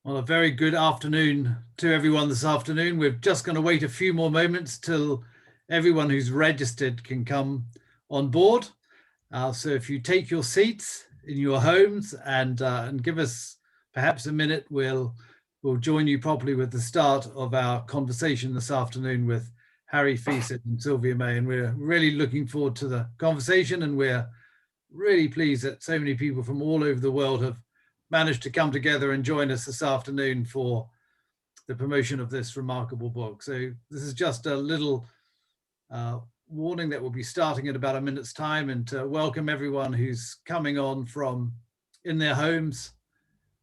Well, a very good afternoon to everyone this afternoon. We're just going to wait a few more moments till everyone who's registered can come on board. So if you take your seats in your homes and give us perhaps a minute, we'll join you properly with the start of our conversation this afternoon with Harry Fecitt and Sylvia May. And we're really looking forward to the conversation, and we're really pleased that so many people from all over the world have managed to come together and join us this afternoon for the promotion of this remarkable book. So this is just a little warning that we'll be starting in about a minute's time, and to welcome everyone who's coming on from in their homes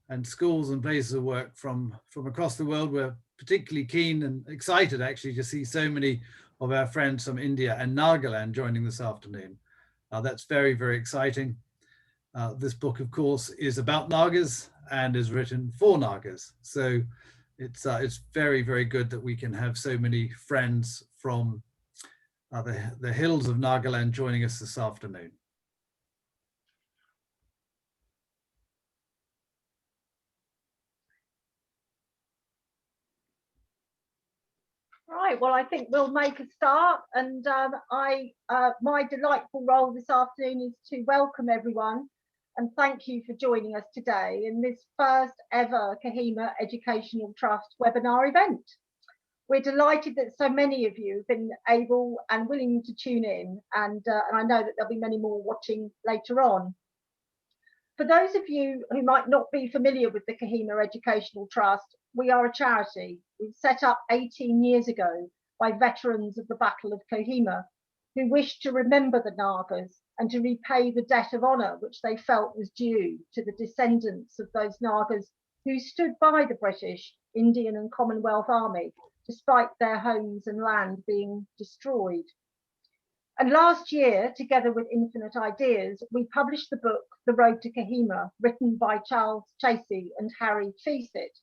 and schools and places of work from across the world. We're particularly keen and excited actually to see so many of our friends from India and Nagaland joining this afternoon. That's very, very exciting. This book, of course, is about Nagas and is written for Nagas. So it's very, very good that we can have so many friends from the hills of Nagaland joining us this afternoon. Right, well, I think we'll make a start, and my delightful role this afternoon is to welcome everyone and thank you for joining us today in this first ever Kohima Educational Trust webinar event. We're delighted that so many of you have been able and willing to tune in, and I know that there'll be many more watching later on. For those of you who might not be familiar with the Kohima Educational Trust, we are a charity. We were set up 18 years ago by veterans of the Battle of Kohima who wished to remember the Nagas and to repay the debt of honour which they felt was due to the descendants of those Nagas who stood by the British, Indian and Commonwealth Army despite their homes and land being destroyed. And last year, together with Infinite Ideas, we published the book, The Road to Kohima, written by Charles Chasie and Harry Fecitt.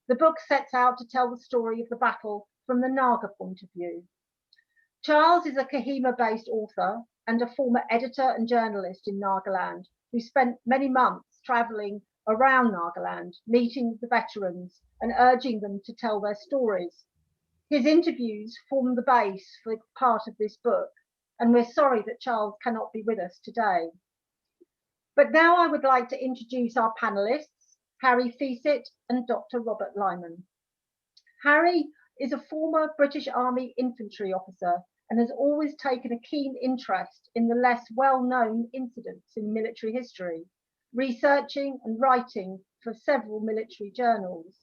The book sets out to tell the story of the battle from the Naga point of view. Charles is a Kohima-based author and a former editor and journalist in Nagaland, who spent many months travelling around Nagaland, meeting with the veterans and urging them to tell their stories. His interviews form the base for part of this book, and we're sorry that Charles cannot be with us today. But now I would like to introduce our panelists, Harry Fecitt and Dr. Robert Lyman. Harry is a former British Army infantry officer and has always taken a keen interest in the less well-known incidents in military history, researching and writing for several military journals.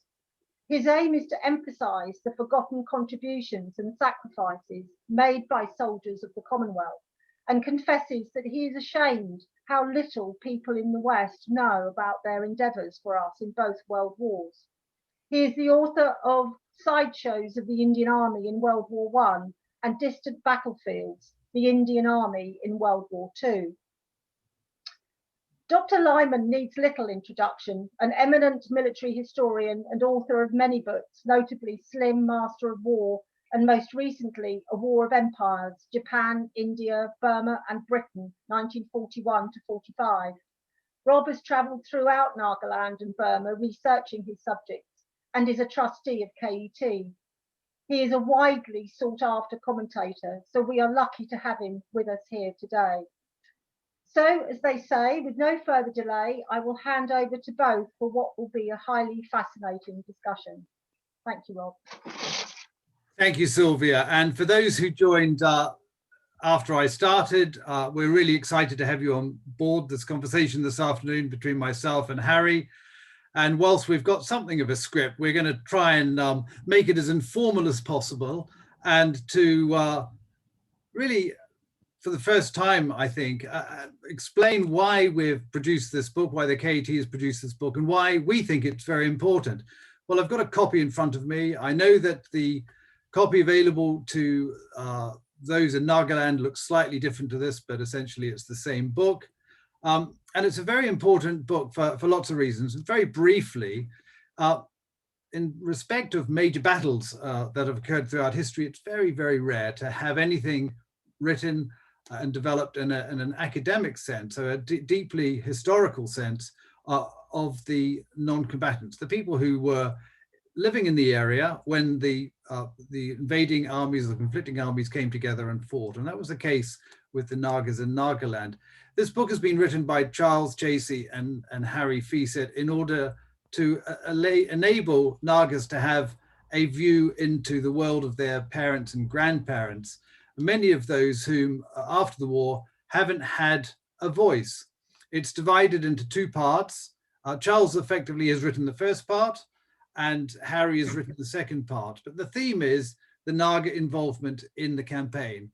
His aim is to emphasise the forgotten contributions and sacrifices made by soldiers of the Commonwealth, and confesses that he is ashamed how little people in the West know about their endeavours for us in both World Wars. He is the author of Sideshows of the Indian Army in World War I and Distant Battlefields, the Indian Army in World War II. Dr. Lyman needs little introduction, an eminent military historian and author of many books, notably Slim, Master of War, and most recently, A War of Empires, Japan, India, Burma and Britain, 1941 to 45. Rob has travelled throughout Nagaland and Burma researching his subjects and is a trustee of KET. He is a widely sought after commentator, so we are lucky to have him with us here today. So, as they say, with no further delay, I will hand over to both for what will be a highly fascinating discussion. Thank you, Rob. Thank you, Sylvia. And for those who joined after I started, we're really excited to have you on board this conversation this afternoon between myself and Harry. And whilst we've got something of a script, we're going to try and make it as informal as possible, and to really, for the first time, I think, explain why we've produced this book, why the KET has produced this book, and why we think it's very important. Well, I've got a copy in front of me. I know that the copy available to those in Nagaland looks slightly different to this, but essentially it's the same book. And it's a very important book for lots of reasons. And very briefly, in respect of major battles that have occurred throughout history, it's very, very rare to have anything written and developed in an academic sense, so a deeply historical sense of the non-combatants, the people who were living in the area when the invading armies, the conflicting armies came together and fought. And that was the case with the Nagas in Nagaland. This book has been written by Charles Chasie and Harry Fecitt in order to enable Nagas to have a view into the world of their parents and grandparents, many of those whom, after the war, haven't had a voice. It's divided into two parts. Charles effectively has written the first part, and Harry has written the second part. But the theme is the Naga involvement in the campaign.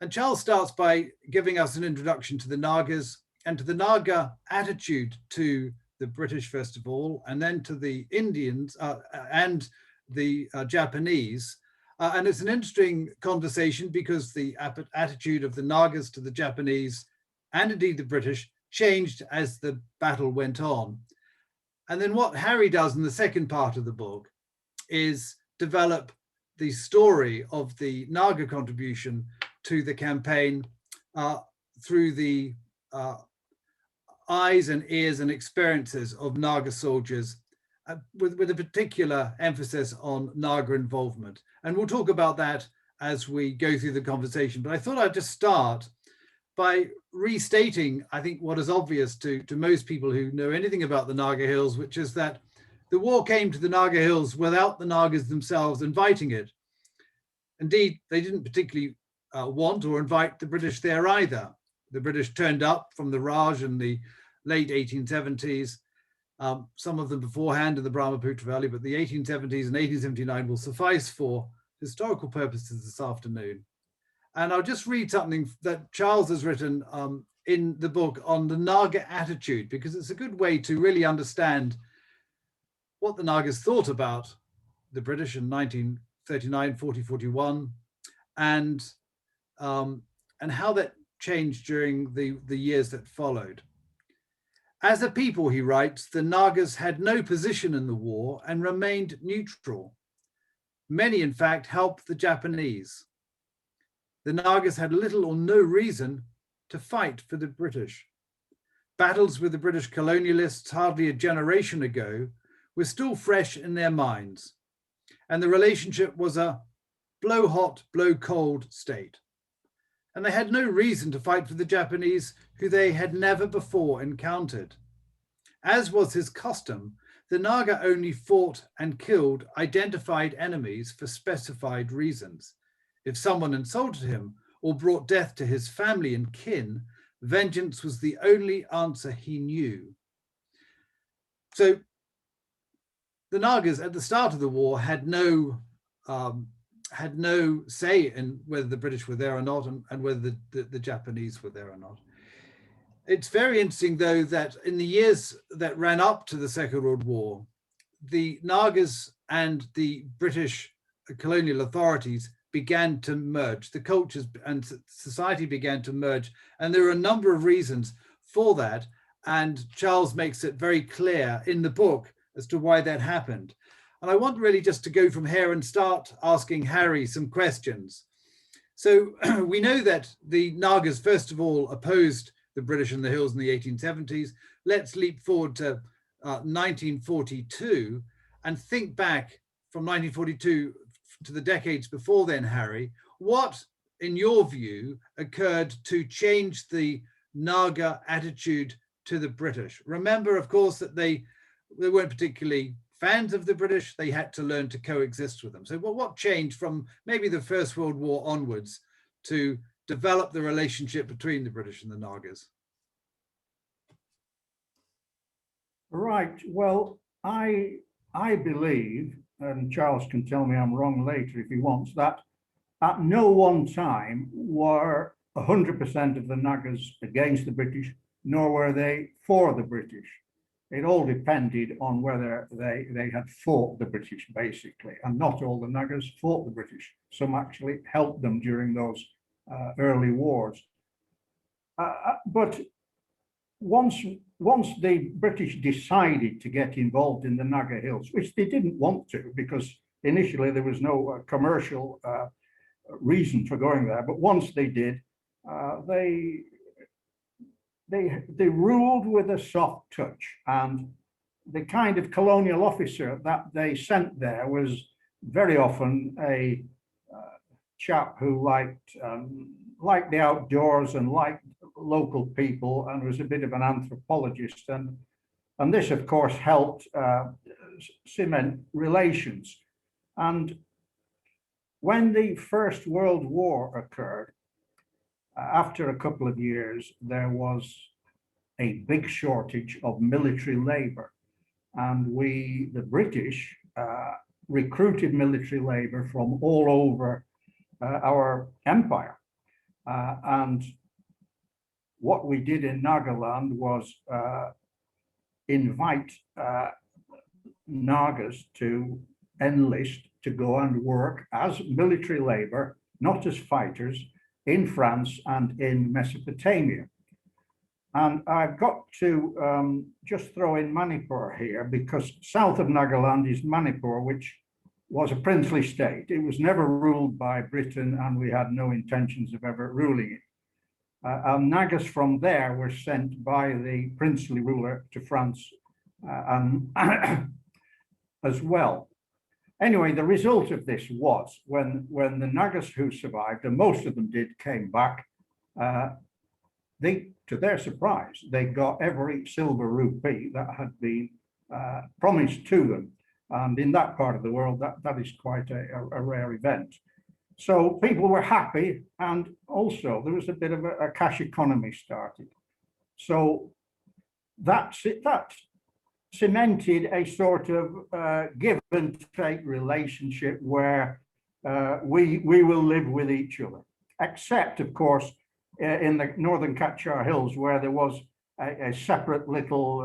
And Charles starts by giving us an introduction to the Nagas and to the Naga attitude to the British, first of all, and then to the Indians and the Japanese. And it's an interesting conversation because the attitude of the Nagas to the Japanese and indeed the British changed as the battle went on. And then what Harry does in the second part of the book is develop the story of the Naga contribution to the campaign through the eyes and ears and experiences of Naga soldiers, with a particular emphasis on Naga involvement. And we'll talk about that as we go through the conversation. But I thought I'd just start by restating, I think, what is obvious to most people who know anything about the Naga Hills, which is that the war came to the Naga Hills without the Nagas themselves inviting it. Indeed, they didn't particularly want or invite the British there either. The British turned up from the Raj in the late 1870s, some of them beforehand in the Brahmaputra Valley, but the 1870s and 1879 will suffice for historical purposes this afternoon. And I'll just read something that Charles has written in the book on the Naga attitude, because it's a good way to really understand what the Nagas thought about the British in 1939, 40, 41, and how that changed during the years that followed. As a people, he writes, the Nagas had no position in the war and remained neutral. Many, in fact, helped the Japanese. The Nagas had little or no reason to fight for the British. Battles with the British colonialists hardly a generation ago were still fresh in their minds, and the relationship was a blow hot, blow cold state. And they had no reason to fight for the Japanese, who they had never before encountered. As was his custom, the Naga only fought and killed identified enemies for specified reasons. If someone insulted him or brought death to his family and kin, vengeance was the only answer he knew. So the Nagas at the start of the war had no say in whether the British were there or not, and whether the Japanese were there or not. It's very interesting, though, that in the years that ran up to the Second World War, the Nagas and the British colonial authorities began to merge. The cultures and society began to merge. And there are a number of reasons for that. And Charles makes it very clear in the book as to why that happened. And I want really just to go from here and start asking Harry some questions. So we know that the Nagas, first of all, opposed the British in the hills in the 1870s. Let's leap forward to 1942 and think back from 1942 to the decades before then, Harry. What, in your view, occurred to change the Naga attitude to the British? Remember, of course, that they weren't particularly fans of the British. They had to learn to coexist with them. So what changed from maybe the First World War onwards to develop the relationship between the British and the Nagas? Right. Well, I believe, and Charles can tell me I'm wrong later if he wants, that at no one time were 100% of the Nagas against the British, nor were they for the British. It all depended on whether they had fought the British, basically, and not all the Nagas fought the British. Some actually helped them during those early wars. But once the British decided to get involved in the Naga Hills, which they didn't want to, because initially there was no commercial reason for going there, but once they did, they ruled with a soft touch, and the kind of colonial officer that they sent there was very often a chap who liked the outdoors and liked local people and was a bit of an anthropologist. And this, of course, helped cement relations. And when the First World War occurred, after a couple of years, there was a big shortage of military labor. And the British, recruited military labor from all over our empire. And what we did in Nagaland was invite Nagas to enlist to go and work as military labor, not as fighters, in France and in Mesopotamia. And I've got to just throw in Manipur here, because south of Nagaland is Manipur, which was a princely state. It was never ruled by Britain, and we had no intentions of ever ruling it. Nagas from there were sent by the princely ruler to France as well. Anyway, the result of this was when the Nagas who survived, and most of them did, came back, to their surprise, they got every silver rupee that had been promised to them. And in that part of the world, that is quite a rare event. So people were happy, and also there was a bit of a cash economy started. So that cemented a sort of give and take relationship where we will live with each other, except, of course, in the northern Kachar Hills, where there was a separate little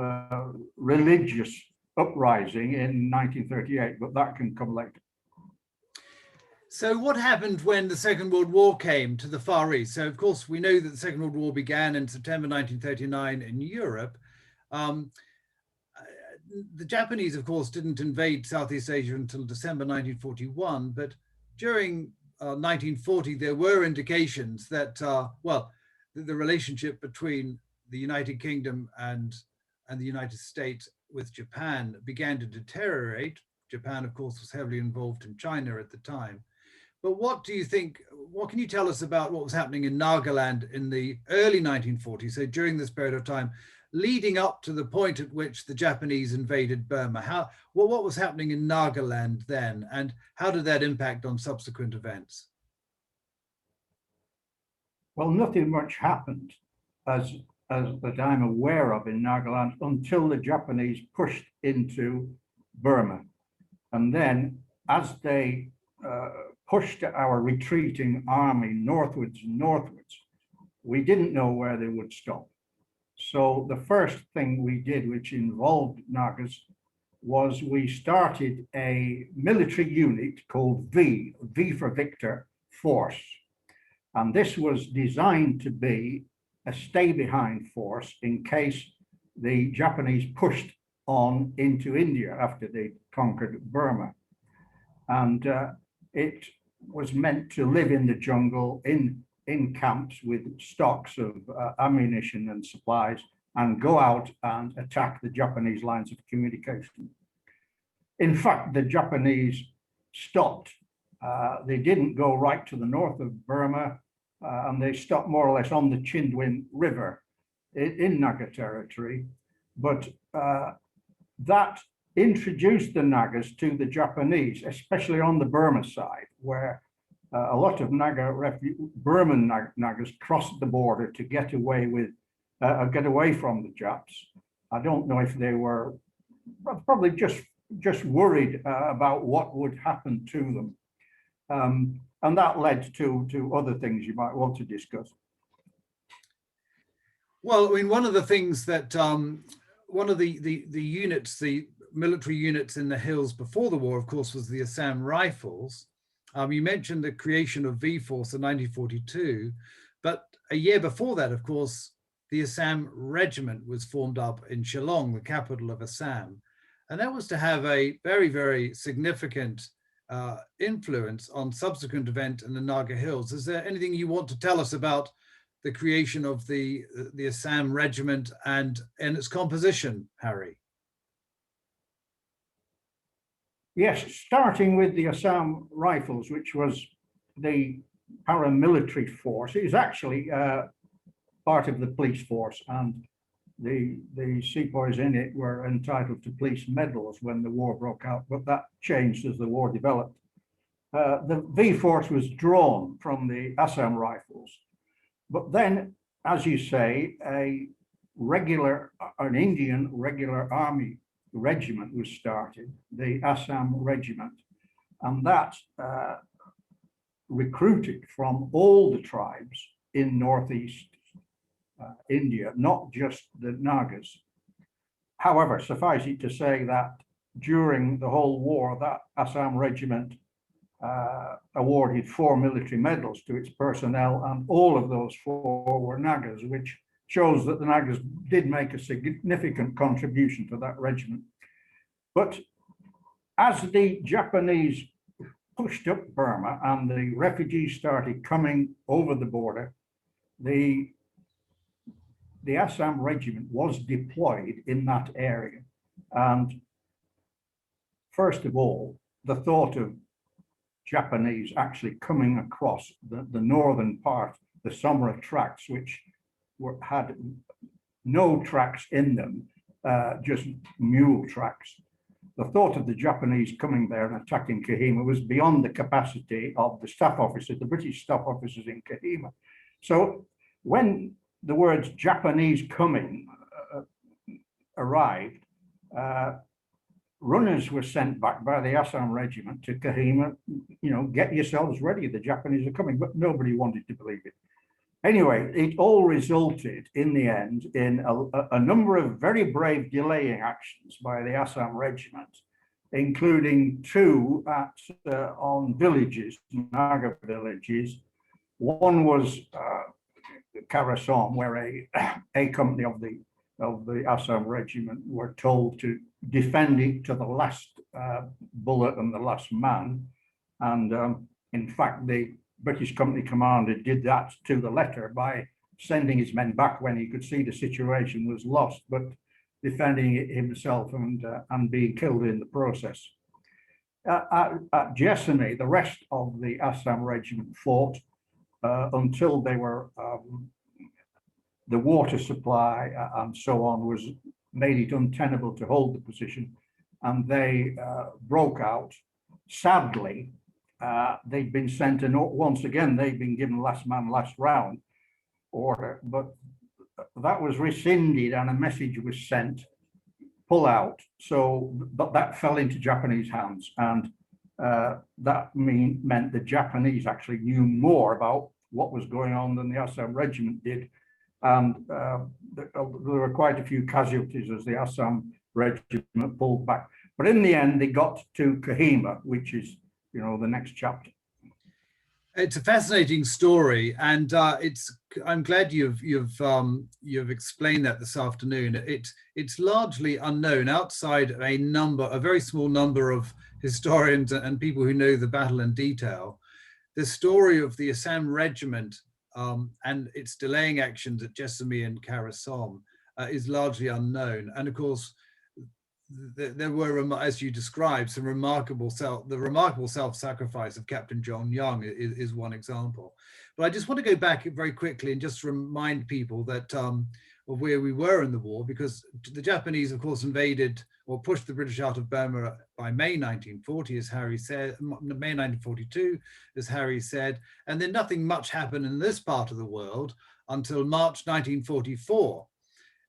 religious uprising in 1938, but that can come later. So what happened when the Second World War came to the Far East? So, of course, we know that the Second World War began in September 1939 in Europe. The Japanese, of course, didn't invade Southeast Asia until December 1941, but during 1940, there were indications that, the relationship between the United Kingdom and the United States with Japan began to deteriorate. Japan, of course, was heavily involved in China at the time. But what do you think, what can you tell us about what was happening in Nagaland in the early 1940s, so during this period of time, leading up to the point at which the Japanese invaded Burma? What was happening in Nagaland then, and how did that impact on subsequent events? Well, nothing much happened as that I'm aware of in Nagaland until the Japanese pushed into Burma. And then as they pushed our retreating army northwards and northwards, we didn't know where they would stop. So the first thing we did, which involved Nagas, was we started a military unit called V for Victor force. And this was designed to be a stay-behind force in case the Japanese pushed on into India after they conquered Burma. And it was meant to live in the jungle in camps with stocks of ammunition and supplies, and go out and attack the Japanese lines of communication. In fact, the Japanese stopped. They didn't go right to the north of Burma, and they stopped more or less on the Chindwin River in Naga territory. But that introduced the Nagas to the Japanese, especially on the Burma side, where a lot of Burman Nagas crossed the border to get away from the Japs. I don't know if they were probably just worried about what would happen to them. And that led to other things you might want to discuss. Well, I mean, one of the things that one of the units, the military units in the hills before the war, of course, was the Assam Rifles. You mentioned the creation of V-Force in 1942, but a year before that, of course, the Assam Regiment was formed up in Shillong, the capital of Assam. And that was to have a very, very significant influence on subsequent event in the Naga Hills. Is there anything you want to tell us about the creation of the Assam Regiment and its composition, Harry? Yes, starting with the Assam Rifles, which was the paramilitary force. It was actually part of the police force, and the sepoys in it were entitled to police medals when the war broke out, but that changed as the war developed. The V force was drawn from the Assam Rifles, but then, as you say, an Indian regular army regiment was started, the Assam Regiment, and that recruited from all the tribes in northeast India, not just the Nagas. However, suffice it to say that during the whole war, that Assam Regiment awarded 4 military medals to its personnel, and all of those 4 were Nagas, which shows that the Nagas did make a significant contribution to that regiment. But as the Japanese pushed up Burma and the refugees started coming over the border, the Assam Regiment was deployed in that area. And first of all, the thought of Japanese actually coming across the northern part, the Sumra tracks, which had no tracks in them, just mule tracks. The thought of the Japanese coming there and attacking Kohima was beyond the capacity of the staff officers, the British staff officers in Kohima. So when the words Japanese coming arrived, runners were sent back by the Assam Regiment to Kohima, get yourselves ready, the Japanese are coming, but nobody wanted to believe it. Anyway, it all resulted in the end in a number of very brave delaying actions by the Assam Regiment, including 2 on villages, Naga villages. One was Karasom, where a company of the Assam Regiment were told to defend it to the last bullet and the last man. And in fact, the British company commander did that to the letter by sending his men back when he could see the situation was lost, but defending it himself and being killed in the process. At Jessamy, the rest of the Assam Regiment fought until they were the water supply and so on was made it untenable to hold the position, and they broke out. Sadly, they'd been sent, and once again they'd been given last man last round order, but that was rescinded and a message was sent, pull out. So but that fell into Japanese hands, and that meant the Japanese actually knew more about what was going on than the Assam Regiment did, and there were quite a few casualties as the Assam Regiment pulled back. But in the end, they got to Kohima, which is the next chapter. It's a fascinating story, and I'm glad you've explained that this afternoon. It's largely unknown outside a very small number of historians and people who know the battle in detail. The story of the Assam Regiment and its delaying actions at Jessamy and Karasom is largely unknown. And of course, there were, as you described, the remarkable self-sacrifice of Captain John Young is one example. But I just want to go back very quickly and just remind people that of where we were in the war, because the Japanese, of course, invaded or pushed the British out of Burma by May 1940, as Harry said, May 1942, as Harry said, and then nothing much happened in this part of the world until March 1944.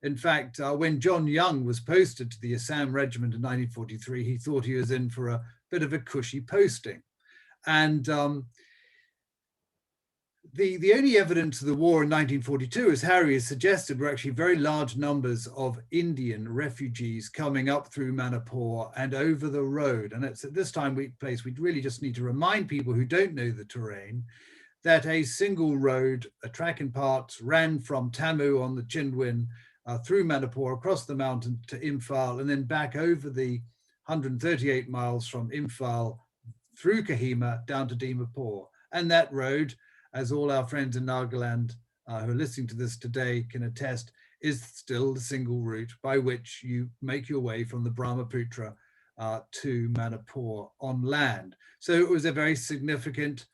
In fact, when John Young was posted to the Assam Regiment in 1943, he thought he was in for a bit of a cushy posting. And the only evidence of the war in 1942, as Harry has suggested, were actually very large numbers of Indian refugees coming up through Manipur and over the road. And it's at this place we really just need to remind people who don't know the terrain that a single road, a track in parts, ran from Tamu on the Chindwin through Manipur, across the mountain to Imphal, and then back over the 138 miles from Imphal through Kohima down to Dimapur. And that road, as all our friends in Nagaland who are listening to this today can attest, is still the single route by which you make your way from the Brahmaputra to Manipur on land. So it was a very significant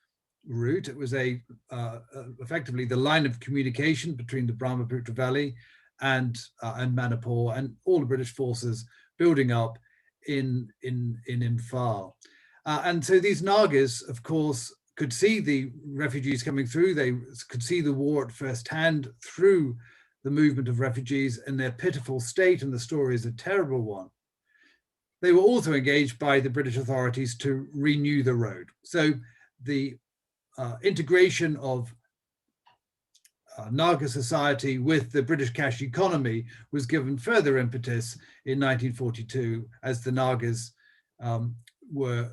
route. It was effectively the line of communication between the Brahmaputra Valley and Manipur, and all the British forces building up in Imphal. And so these Nagas, of course, could see the refugees coming through. They could see the war at first hand through the movement of refugees and their pitiful state, and the story is a terrible one. They were also engaged by the British authorities to renew the road. So the integration of Naga society with the British cash economy was given further impetus in 1942 as the Nagas were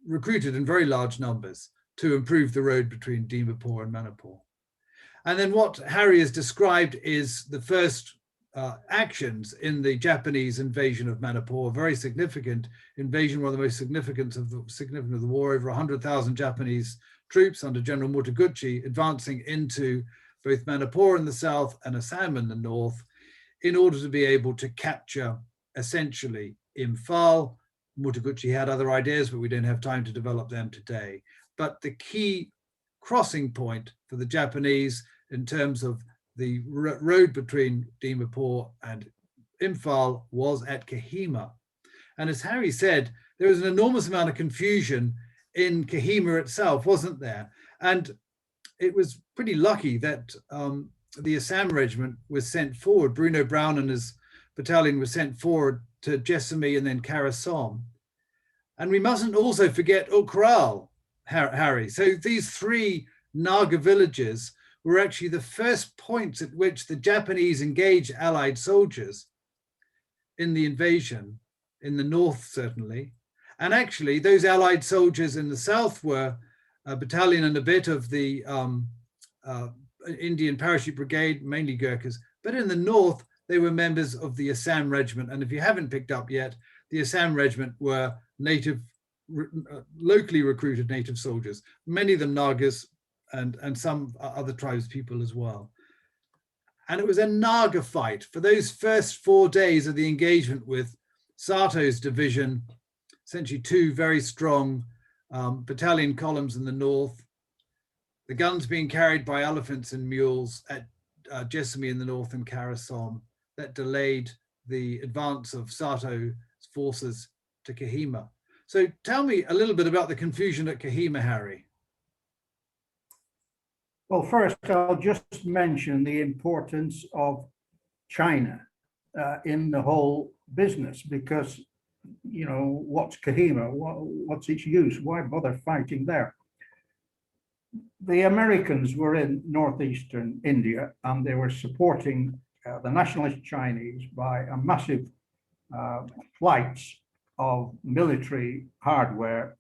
recruited in very large numbers to improve the road between Dimapur and Manipur. And then what Harry has described is the first actions in the Japanese invasion of Manipur, a very significant invasion, one of the most significant of the war. Over 100,000 Japanese troops under General Motoguchi advancing into both Manipur in the south and Assam in the north, in order to be able to capture essentially Imphal. Motoguchi had other ideas, but we don't have time to develop them today. But the key crossing point for the Japanese in terms of the road between Dimapur and Imphal was at Kohima. And as Harry said, there was an enormous amount of confusion in Kohima itself, wasn't there? And it was pretty lucky that the Assam Regiment was sent forward. Bruno Brown and his battalion was sent forward to Jessamy and then Karasom. And we mustn't also forget Ukral, Harry. So these three Naga villages were actually the first points at which the Japanese engaged Allied soldiers in the invasion, in the north certainly. And actually those Allied soldiers in the south were a battalion and a bit of the Indian Parachute Brigade, mainly Gurkhas, but in the north, they were members of the Assam Regiment. And if you haven't picked up yet, the Assam Regiment were locally recruited native soldiers, many of them Nagas and some other tribes people as well. And it was a Naga fight for those first 4 days of the engagement with Sato's division, essentially two very strong battalion columns in the north, the guns being carried by elephants and mules at Jessamy in the north and Karasom, that delayed the advance of Sato's forces to Kohima. So tell me a little bit about the confusion at Kohima, Harry. Well, first, I'll just mention the importance of China in the whole business, because, you know, what's Kohima? What's its use? Why bother fighting there? The Americans were in northeastern India, and they were supporting the nationalist Chinese by a massive flights of military hardware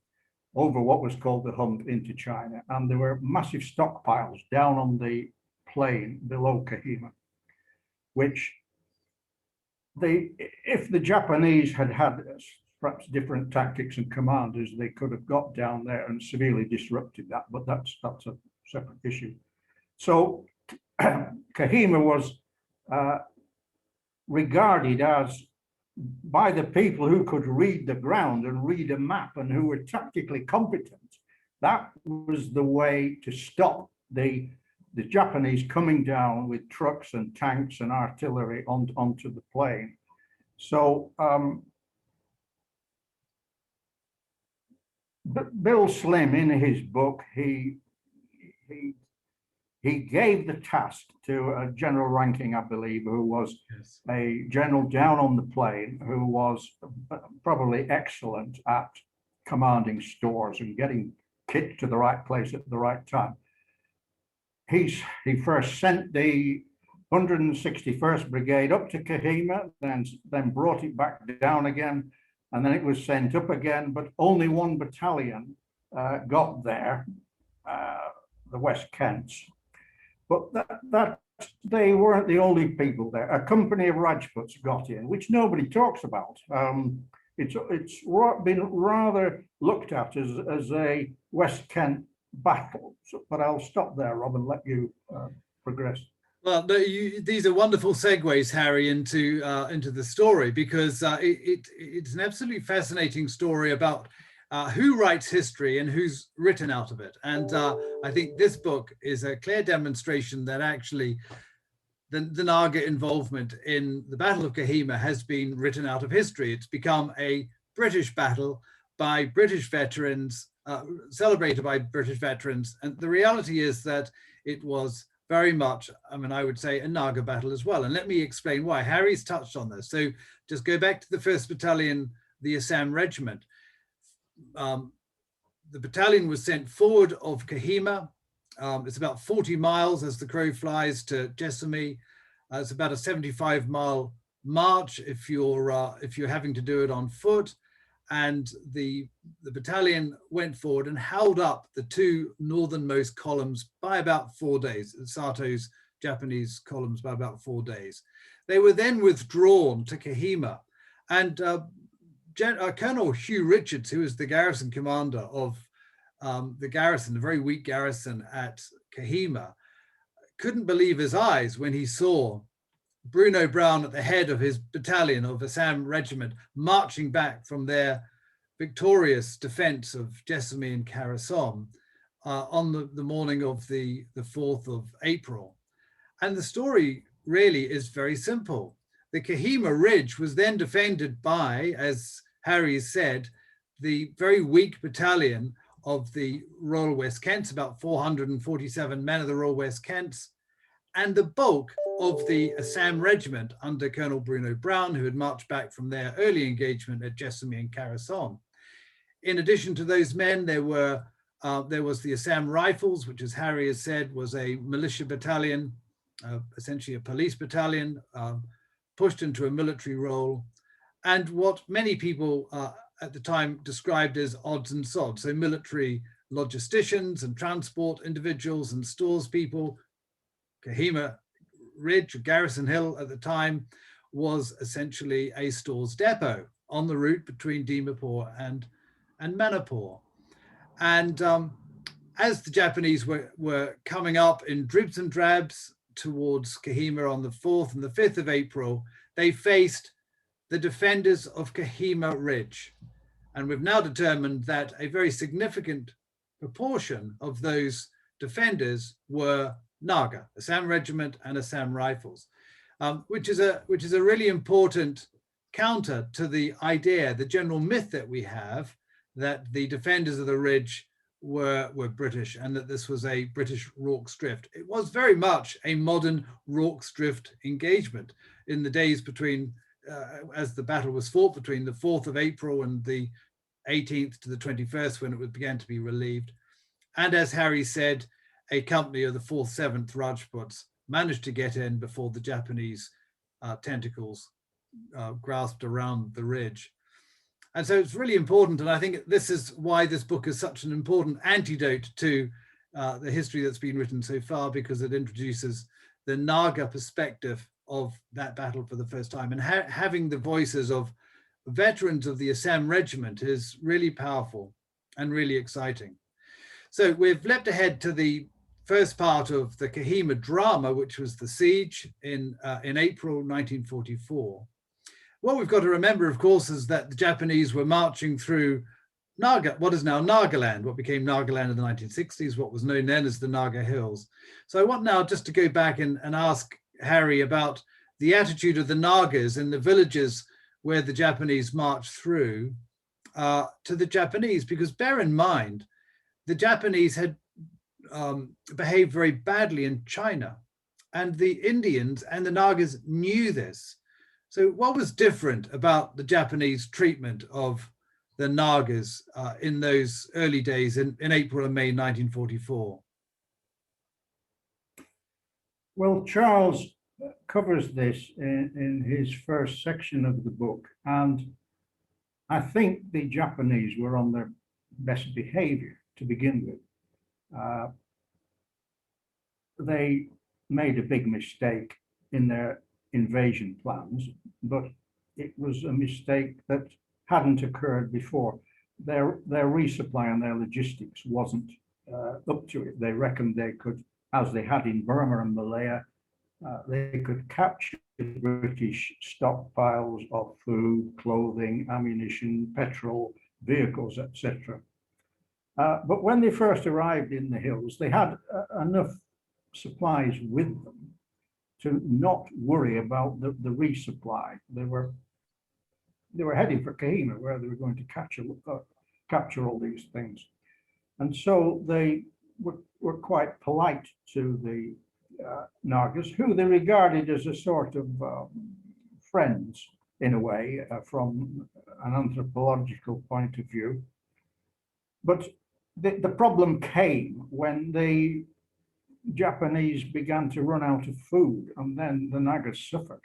over what was called the hump into China. And there were massive stockpiles down on the plain below Kohima, which if the Japanese had had perhaps different tactics and commanders, they could have got down there and severely disrupted that, but that's a separate issue. So Kohima was regarded as, by the people who could read the ground and read a map and who were tactically competent, that was the way to stop the Japanese coming down with trucks and tanks and artillery onto the plain. So Bill Slim, in his book, he gave the task to a general ranking, I believe, who was a general down on the plain, who was probably excellent at commanding stores and getting kit to the right place at the right time. He first sent the 161st Brigade up to Kohima, then brought it back down again, and then it was sent up again, but only one battalion got there, the West Kents. But that they weren't the only people there. A company of Rajputs got in, which nobody talks about. It's been rather looked at as a West Kent battle. So, but I'll stop there, Rob, and let you progress. Well, no, these are wonderful segues, Harry, into the story, because it's an absolutely fascinating story about who writes history and who's written out of it. And I think this book is a clear demonstration that actually the Naga involvement in the Battle of Kohima has been written out of history. It's become a British battle by British veterans, celebrated by British veterans. And the reality is that it was very much, I mean, I would say a Naga battle as well. And let me explain why. Harry's touched on this. So just go back to the 1st Battalion, the Assam Regiment. The battalion was sent forward of Kohima. It's about 40 miles as the crow flies to Jessamy. It's about a 75-mile march if you're having to do it on foot. And the battalion went forward and held up the 2 northernmost columns by about 4 days, Sato's Japanese columns by about 4 days. They were then withdrawn to Kohima, and Colonel Hugh Richards, who was the garrison commander of the garrison, a very weak garrison at Kohima, couldn't believe his eyes when he saw Bruno Brown at the head of his battalion of Assam Regiment marching back from their victorious defense of Jessamy and Karasom on the morning of the 4th of April. And the story really is very simple. The Kohima Ridge was then defended by, as Harry said, the very weak battalion of the Royal West Kents, about 447 men of the Royal West Kents, and the bulk of the Assam Regiment under Colonel Bruno Brown, who had marched back from their early engagement at Jessamy and Karasom. In addition to those men, there was the Assam Rifles, which, as Harry has said, was a militia battalion, essentially a police battalion, pushed into a military role, and what many people at the time described as odds and sods, so military logisticians and transport individuals and stores people. Kohima Ridge, Garrison Hill at the time, was essentially a stores depot on the route between Dimapur and Manipur. And as the Japanese were coming up in dribs and drabs towards Kohima on the 4th and the 5th of April, they faced the defenders of Kohima Ridge. And we've now determined that a very significant proportion of those defenders were Naga, Assam Regiment and Assam Rifles, which is a really important counter to the idea, the general myth that we have, that the defenders of the Ridge were British and that this was a British Rorke's Drift. It was very much a modern Rorke's Drift engagement in the days between, as the battle was fought between the 4th of April and the 18th to the 21st, when it began to be relieved. And as Harry said, a company of the 4th, 7th Rajputs managed to get in before the Japanese tentacles grasped around the ridge. And so it's really important, and I think this is why this book is such an important antidote to the history that's been written so far, because it introduces the Naga perspective of that battle for the first time. And having the voices of veterans of the Assam Regiment is really powerful and really exciting. So we've leapt ahead to the first part of the Kohima drama, which was the siege in April 1944. What we've got to remember, of course, is that the Japanese were marching through what is now Nagaland, what became Nagaland in the 1960s, what was known then as the Naga Hills. So I want now just to go back and ask Harry about the attitude of the Nagas in the villages where the Japanese marched through to the Japanese, because bear in mind, the Japanese had behaved very badly in China, and the Indians and the Nagas knew this. So what was different about the Japanese treatment of the Nagas in those early days in April and May 1944? Well, Charles covers this in his first section of the book, and I think the Japanese were on their best behavior to begin with. They made a big mistake in their invasion plans, but it was a mistake that hadn't occurred before. Their resupply and their logistics wasn't up to it. They reckoned they could, as they had in Burma and Malaya, They could capture British stockpiles of food, clothing, ammunition, petrol, vehicles, etc. But when they first arrived in the hills, they had enough supplies with them to not worry about the resupply. They were heading for Kohima, where they were going to capture all these things. And so they were quite polite to the Nagas, who they regarded as a sort of friends in a way, from an anthropological point of view. But the problem came when the Japanese began to run out of food, and then the Nagas suffered.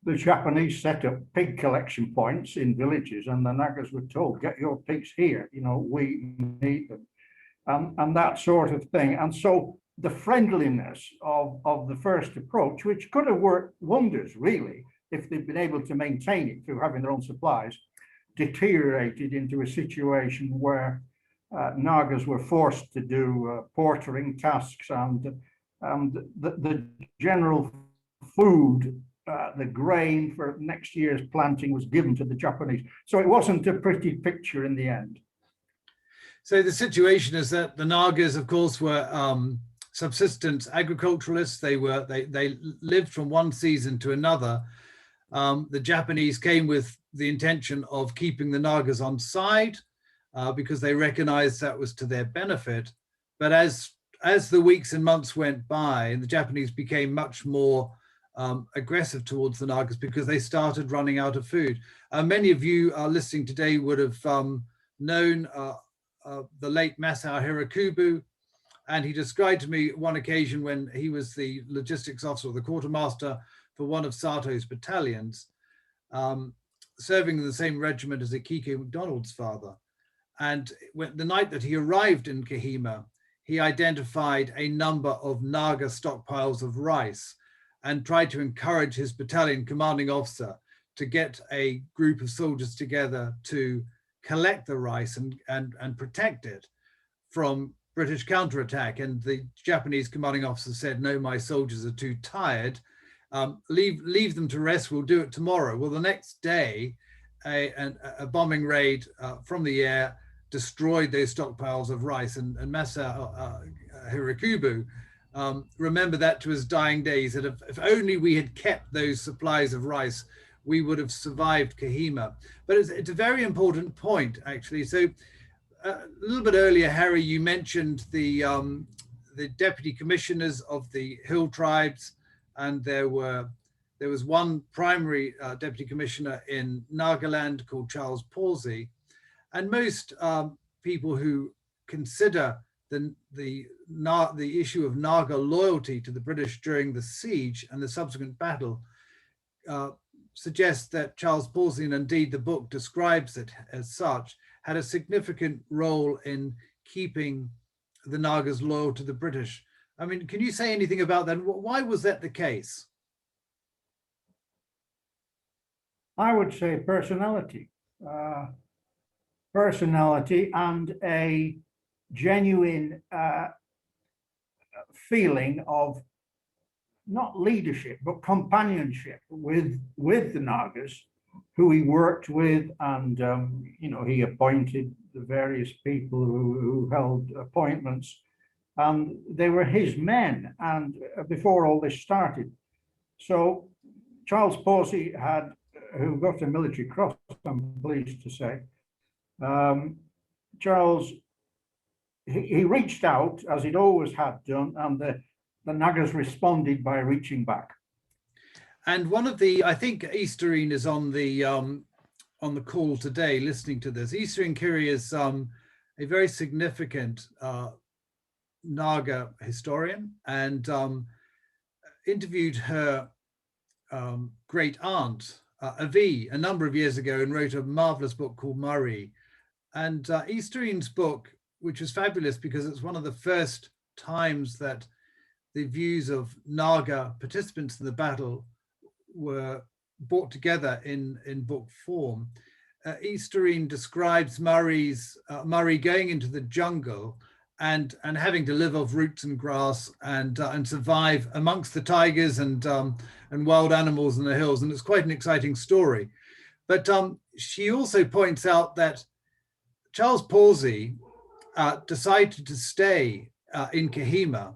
The Japanese set up pig collection points in villages, and the Nagas were told, get your pigs here, you know, we need them, and that sort of thing. And so the friendliness of the first approach, which could have worked wonders really, if they'd been able to maintain it through having their own supplies, deteriorated into a situation where Nagas were forced to do portering tasks, and the general food, the grain for next year's planting was given to the Japanese. So it wasn't a pretty picture in the end. So the situation is that the Nagas, of course, were subsistence agriculturalists. They lived from one season to another. The Japanese came with the intention of keeping the Nagas on side because they recognized that was to their benefit. But as the weeks and months went by, and the Japanese became much more aggressive towards the Nagas because they started running out of food. Many of you listening today would have known the late Masao Hirikubu, and he described to me one occasion when he was the logistics officer or the quartermaster for one of Sato's battalions, serving in the same regiment as Akiko MacDonald's father. And when the night that he arrived in Kohima, he identified a number of Naga stockpiles of rice and tried to encourage his battalion commanding officer to get a group of soldiers together to collect the rice and protect it from British counterattack. And the Japanese commanding officer said, no, my soldiers are too tired. Leave them to rest, we'll do it tomorrow. Well, the next day, a bombing raid from the air destroyed those stockpiles of rice, and Masao Hirikubu remember that to his dying days, that if only we had kept those supplies of rice, we would have survived Kohima. But it's a very important point, actually. So a little bit earlier, Harry, you mentioned the deputy commissioners of the hill tribes, and there was one primary deputy commissioner in Nagaland called Charles Chasie. And most people who consider the issue of Naga loyalty to the British during the siege and the subsequent battle suggest that Charles Chasie, and indeed the book describes it as such, had a significant role in keeping the Nagas loyal to the British. I mean, can you say anything about that? Why was that the case? I would say personality. Personality and a genuine feeling of not leadership, but companionship with the Nagas, who he worked with, and you know, he appointed the various people who held appointments, and they were his men, and before all this started. So Charles Porcy had, who got a military cross, I'm pleased to say. Charles, he reached out, as he'd always had done, and the Nagas responded by reaching back. And one of the, I think Eastereen is on the call today, listening to this. Eastereen Kiri is a very significant Naga historian, and interviewed her great aunt, Avi, a number of years ago, and wrote a marvelous book called Murray. And Eastereen's book, which was fabulous because it's one of the first times that the views of Naga participants in the battle were brought together in book form. Eastereen describes Murray going into the jungle and having to live off roots and grass and survive amongst the tigers and wild animals in the hills. And it's quite an exciting story. But she also points out that Charles Chasie decided to stay in Kohima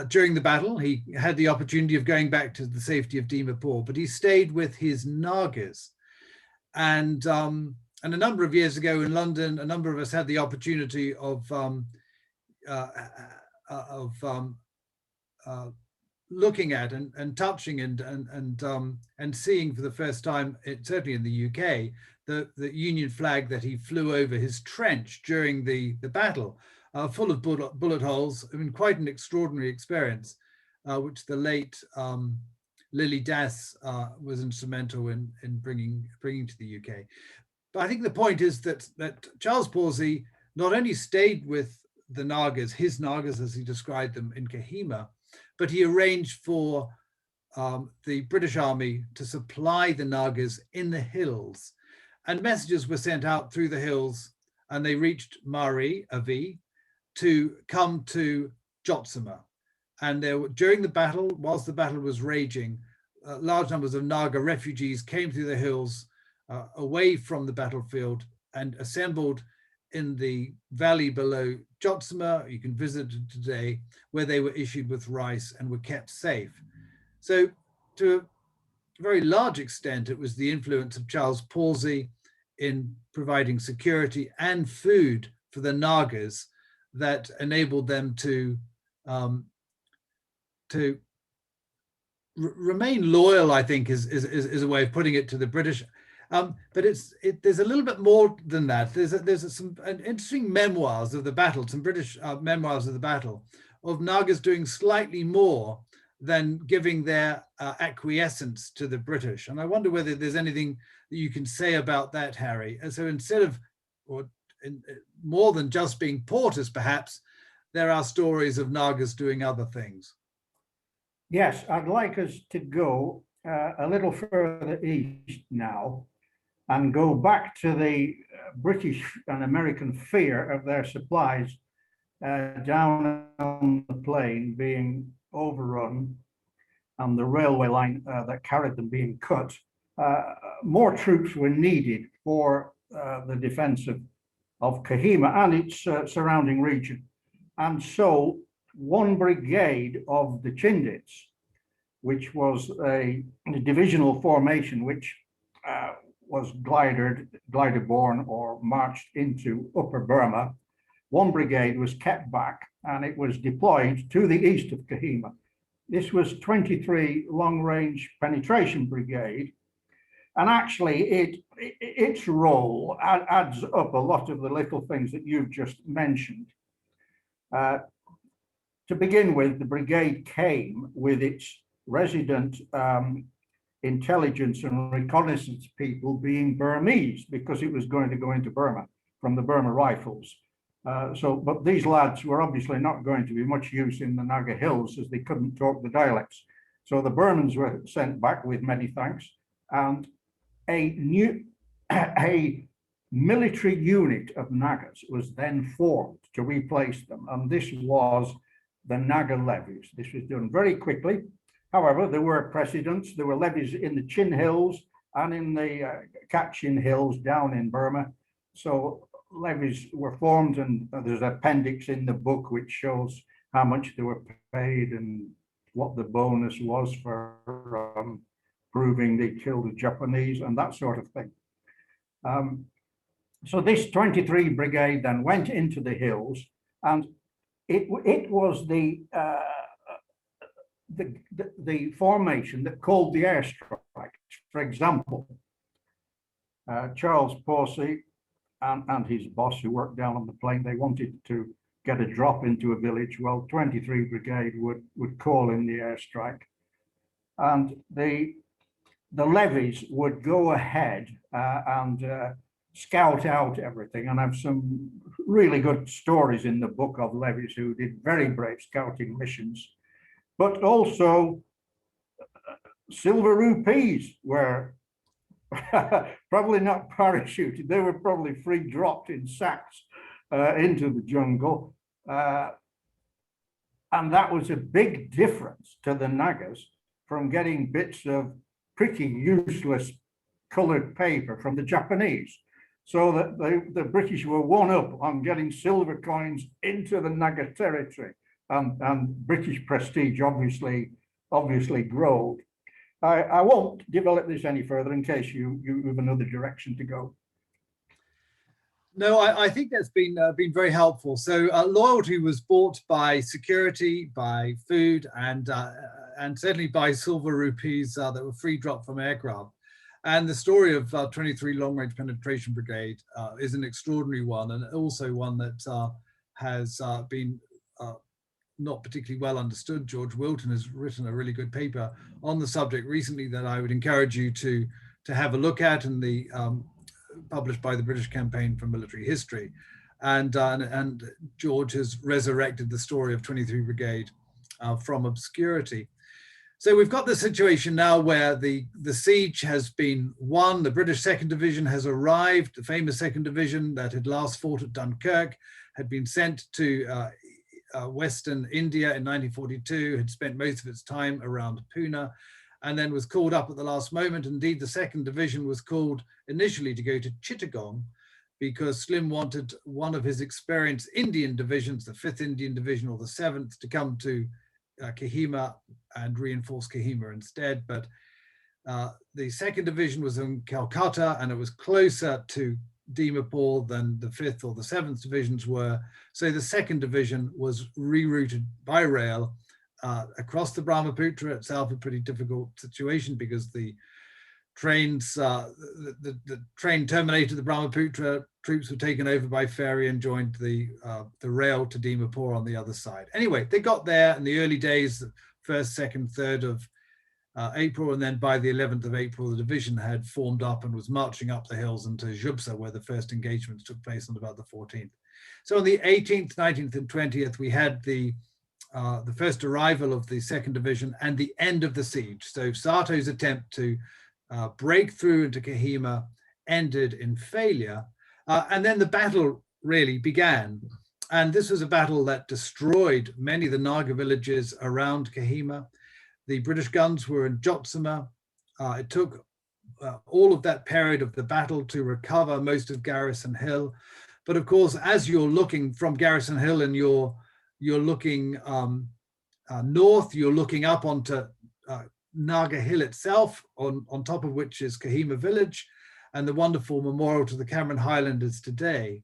during the battle. He had the opportunity of going back to the safety of Dimapur, but he stayed with his Nagas. And a number of years ago in London, a number of us had the opportunity of looking at and touching and seeing for the first time, certainly in the UK, the Union flag that he flew over his trench during the battle, full of bullet holes. I mean, quite an extraordinary experience, which the late Lily Das was instrumental in bringing to the UK. But I think the point is that Charles Chasie not only stayed with the Nagas, his Nagas as he described them in Kohima, but he arranged for the British Army to supply the Nagas in the hills. And messages were sent out through the hills, and they reached Mari Avi to come to Jotsima. And there were, during the battle, whilst the battle was raging, large numbers of Naga refugees came through the hills away from the battlefield and assembled in the valley below Jotsima. You can visit it today, where they were issued with rice and were kept safe. So to a very large extent, it was the influence of Charles Chasie in providing security and food for the Nagas that enabled them to remain loyal, I think is a way of putting it, to the British. But there's a little bit more than that. There's some interesting memoirs of the battle, some British memoirs of the battle, of Nagas doing slightly more than giving their acquiescence to the British. And I wonder whether there's anything that you can say about that, Harry. And so instead of, more than just being porters, perhaps, there are stories of Nagas doing other things. Yes, I'd like us to go a little further east now and go back to the British and American fear of their supplies down on the plain being overrun and the railway line that carried them being cut. More troops were needed for the defense of Kohima and its surrounding region. And so one brigade of the Chindits, which was a divisional formation which was glider-borne or marched into Upper Burma, one brigade was kept back and it was deployed to the east of Kohima. This was 23 Long-Range Penetration Brigade. And actually, its role adds up a lot of the little things that you've just mentioned. To begin with, the brigade came with its resident intelligence and reconnaissance people being Burmese, because it was going to go into Burma from the Burma Rifles. But these lads were obviously not going to be much use in the Naga Hills, as they couldn't talk the dialects. So the Burmans were sent back with many thanks, and a military unit of Nagas was then formed to replace them, and this was the Naga levies. This was done very quickly. However, there were precedents. There were levies in the Chin Hills and in the Kachin Hills down in Burma. So levies were formed, and there's an appendix in the book which shows how much they were paid and what the bonus was for proving they killed the Japanese and that sort of thing. So this 23 brigade then went into the hills, and it was the formation that called the airstrikes. For example, Charles Porcy and his boss, who worked down on the plain, they wanted to get a drop into a village. Well, 23 Brigade would call in the airstrike, and the levies would go ahead and scout out everything. And I have some really good stories in the book of levies who did very brave scouting missions. But also silver rupees were probably not parachuted. They were probably free dropped in sacks into the jungle. And that was a big difference to the Nagas from getting bits of pretty useless colored paper from the Japanese. So that the British were one up on getting silver coins into the Naga territory, and British prestige obviously growed. I won't develop this any further in case you have another direction to go. No, I think that's been very helpful. So loyalty was bought by security, by food, and certainly by silver rupees that were free drop from aircraft. And the story of 23 Long Range Penetration Brigade is an extraordinary one, and also one that has been not particularly well understood. George Wilton has written a really good paper on the subject recently that I would encourage you to have a look at, and the published by the British Campaign for Military History. And George has resurrected the story of 23 Brigade from obscurity. So we've got the situation now where the siege has been won. The British 2nd Division has arrived. The famous 2nd Division that had last fought at Dunkirk had been sent to Western India in 1942, had spent most of its time around Pune, and then was called up at the last moment. Indeed, the 2nd Division was called initially to go to Chittagong because Slim wanted one of his experienced Indian divisions, the 5th Indian Division or the 7th, to come to Kohima and reinforce Kohima instead. But the 2nd Division was in Calcutta, and it was closer to Dimapur than the 5th or the 7th divisions were. So the 2nd Division was rerouted by rail across the Brahmaputra, itself a pretty difficult situation because the trains, the train terminated the Brahmaputra, troops were taken over by ferry and joined the rail to Dimapur on the other side. Anyway, they got there in the early days, the 1st, 2nd, 3rd of April, and then by the 11th of April, the division had formed up and was marching up the hills into Jubsa, where the first engagements took place on about the 14th. So on the 18th, 19th, and 20th, we had the first arrival of the 2nd Division and the end of the siege. So Sato's attempt to break through into Kohima ended in failure, and then the battle really began. And this was a battle that destroyed many of the Naga villages around Kohima. The British guns were in Jotsama. It took all of that period of the battle to recover most of Garrison Hill. But of course, as you're looking from Garrison Hill and you're looking north, you're looking up onto Naga Hill itself, on top of which is Kohima village and the wonderful memorial to the Cameron Highlanders today.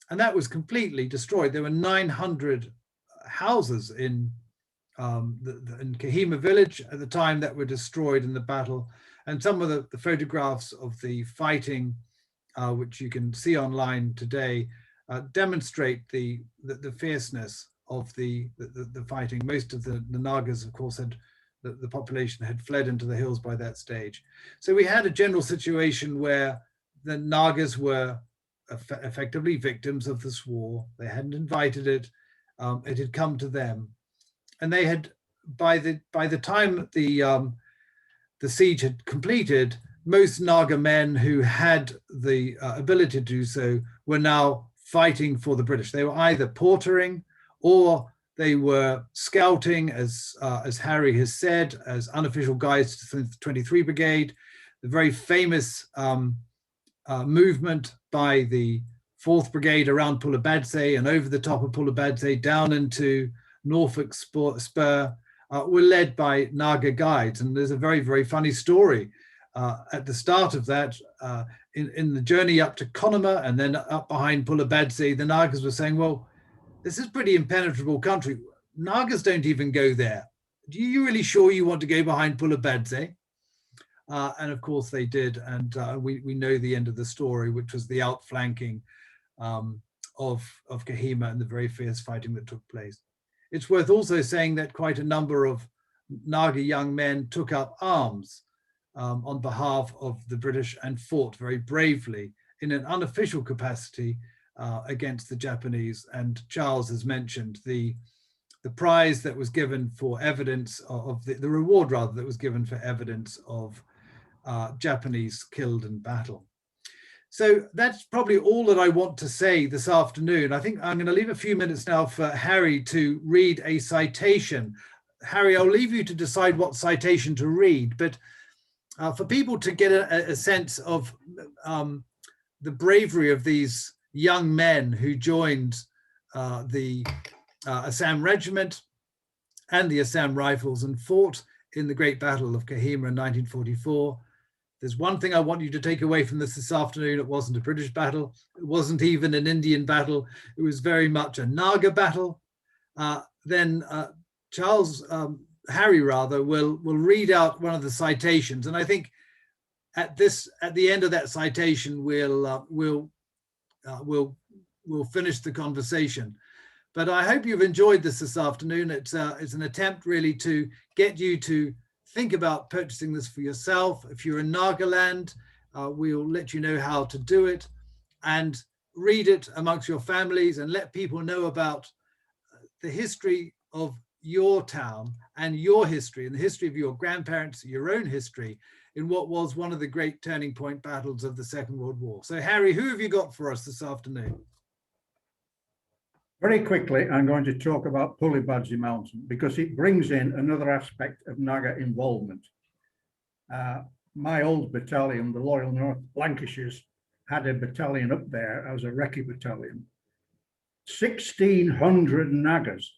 And that was completely destroyed. There were 900 houses in Kohima village at the time that were destroyed in the battle. And some of the photographs of the fighting, which you can see online today, demonstrate the fierceness of the fighting. Most of the Nagas, of course, the population had fled into the hills by that stage. So we had a general situation where the Nagas were effectively victims of this war. They hadn't invited it. It had come to them. And they had, by the time the siege had completed, most Naga men who had the ability to do so were now fighting for the British. They were either portering or they were scouting, as Harry has said, as unofficial guides to the 23 Brigade. The very famous movement by the 4th Brigade around Pullabadze and over the top of Pullabadze down into Norfolk Spur were led by Naga guides. And there's a very, very funny story at the start of that. In the journey up to Kohima and then up behind Pullabadze, the Nagas were saying, well, this is pretty impenetrable country. Nagas don't even go there. Are you really sure you want to go behind Pullabadze? And of course they did. And we know the end of the story, which was the outflanking of Kohima and the very fierce fighting that took place. It's worth also saying that quite a number of Naga young men took up arms on behalf of the British and fought very bravely in an unofficial capacity against the Japanese. And Charles has mentioned the prize that was given for evidence of the reward rather that was given for evidence of Japanese killed in battle. So that's probably all that I want to say this afternoon. I think I'm going to leave a few minutes now for Harry to read a citation. Harry, I'll leave you to decide what citation to read, but for people to get a sense of the bravery of these young men who joined the Assam Regiment and the Assam Rifles and fought in the Great Battle of Kohima in 1944. There's one thing I want you to take away from this afternoon. It wasn't a British battle. It wasn't even an Indian battle. It was very much a Naga battle. Then Harry rather, will read out one of the citations. And I think at the end of that citation, we'll finish the conversation. But I hope you've enjoyed this afternoon. It's an attempt really to get you to think about purchasing this for yourself. If you're in Nagaland, we'll let you know how to do it, and read it amongst your families and let people know about the history of your town and your history and the history of your grandparents, your own history in what was one of the great turning point battles of the Second World War. So Harry, who have you got for us this afternoon? Very quickly, I'm going to talk about Pulibadzi Mountain because it brings in another aspect of Naga involvement. My old battalion, the Loyal North Lancashires, had a battalion up there as a recce battalion. 1,600 Nagas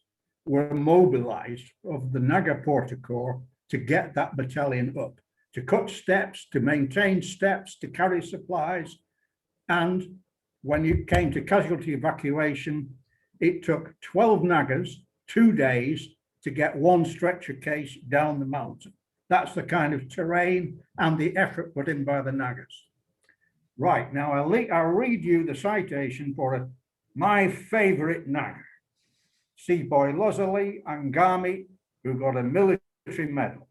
were mobilized of the Naga Porter Corps to get that battalion up, to cut steps, to maintain steps, to carry supplies. And when it came to casualty evacuation, it took 12 Nagas, 2 days to get one stretcher case down the mountain. That's the kind of terrain and the effort put in by the Nagas. Right, now I'll read you the citation for my favorite Naga, Sepoy Lozali Angami, who got a military medal.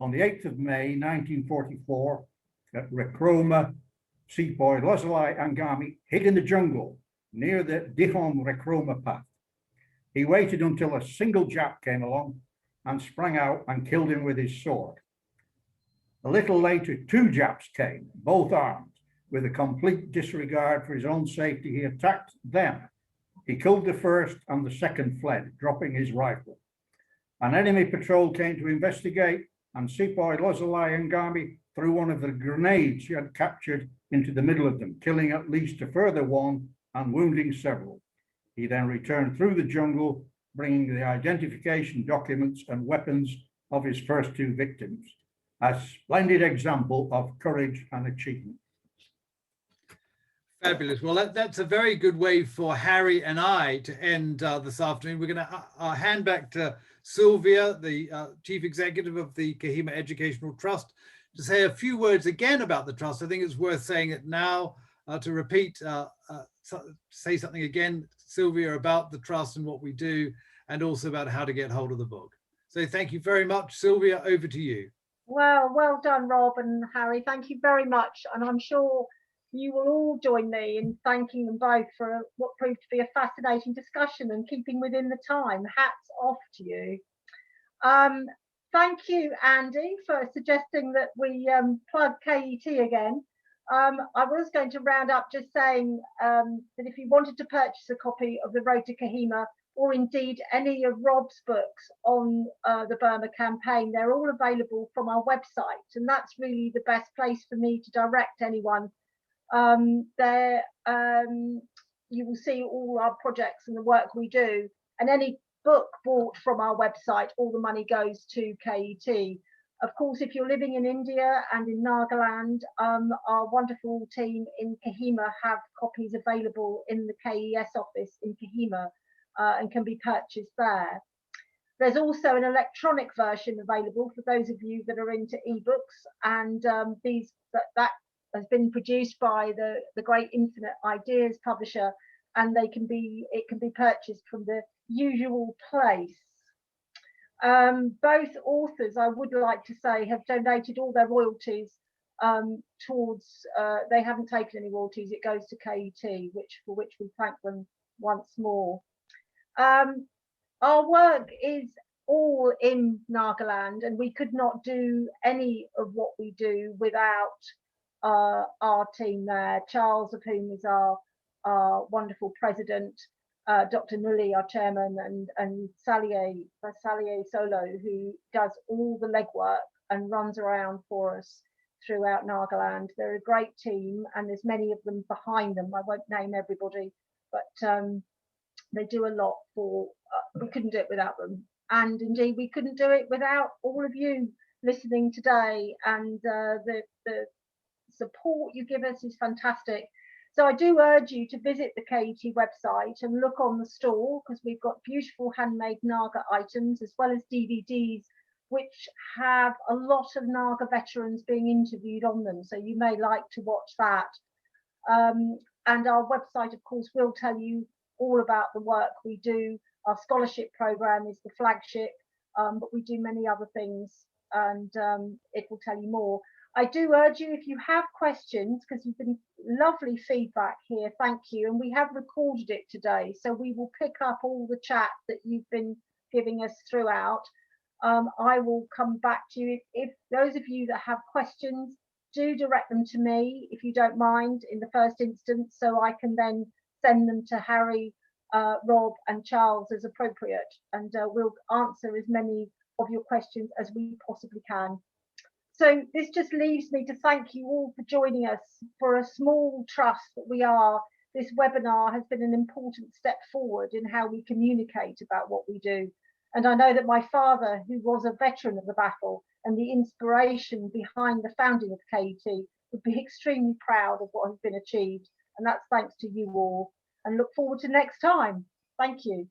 On the 8th of May, 1944, at Rekroma, Sepoy Lozali Angami hid in the jungle near the Dihom Rekroma path. He waited until a single Jap came along and sprang out and killed him with his sword. A little later, 2 Japs came, both armed. With a complete disregard for his own safety, he attacked them. He killed the first and the second fled, dropping his rifle. An enemy patrol came to investigate, and Sepoy Lozali Angami threw one of the grenades he had captured into the middle of them, killing at least a further one and wounding several. He then returned through the jungle, bringing the identification documents and weapons of his first 2 victims. A splendid example of courage and achievement. Fabulous. Well, that's a very good way for Harry and I to end this afternoon. We're going to hand back to Sylvia, the Chief Executive of the Kohima Educational Trust, to say a few words again about the Trust. I think it's worth saying it now to repeat, say something again, Sylvia, about the Trust and what we do, and also about how to get hold of the book. So thank you very much. Sylvia, over to you. Well done, Rob and Harry. Thank you very much. And I'm sure you will all join me in thanking them both for what proved to be a fascinating discussion and keeping within the time. Hats off to you. Thank you, Andy, for suggesting that we plug KET again. I was going to round up just saying that if you wanted to purchase a copy of The Road to Kohima, or indeed any of Rob's books on the Burma campaign, they're all available from our website, and that's really the best place for me to direct anyone. There you will see all our projects and the work we do, and any book bought from our website, all the money goes to KET. Of course, if you're living in India and in Nagaland, our wonderful team in Kohima have copies available in the KES office in Kohima and can be purchased there. There's also an electronic version available for those of you that are into ebooks, and that has been produced by the great Infinite Ideas publisher, and it can be purchased from the usual place. Both authors, I would like to say, have donated all their royalties towards, they haven't taken any royalties, it goes to KET, for which we thank them once more. Our work is all in Nagaland, and we could not do any of what we do without our team there, Charles, of whom is our wonderful president, Dr. Nully, our chairman, and Salier Solo, who does all the legwork and runs around for us throughout Nagaland. They're a great team, and there's many of them behind them. I won't name everybody, but they do a lot for, we couldn't do it without them. And indeed, we couldn't do it without all of you listening today, and the support you give us is fantastic. So I do urge you to visit the KET website and look on the store, because we've got beautiful handmade Naga items as well as DVDs which have a lot of Naga veterans being interviewed on them. So you may like to watch that. And our website, of course, will tell you all about the work we do. Our scholarship program is the flagship, but we do many other things, and it will tell you more. I do urge you, if you have questions, because you've been lovely feedback here, thank you. And we have recorded it today, so we will pick up all the chat that you've been giving us throughout. I will come back to you. If those of you that have questions, do direct them to me, if you don't mind, in the first instance, so I can then send them to Harry, Rob and Charles as appropriate, and we'll answer as many of your questions as we possibly can. So this just leaves me to thank you all for joining us. For a small trust that we are, this webinar has been an important step forward in how we communicate about what we do. And I know that my father, who was a veteran of the battle and the inspiration behind the founding of KET, would be extremely proud of what has been achieved. And that's thanks to you all. And look forward to next time. Thank you.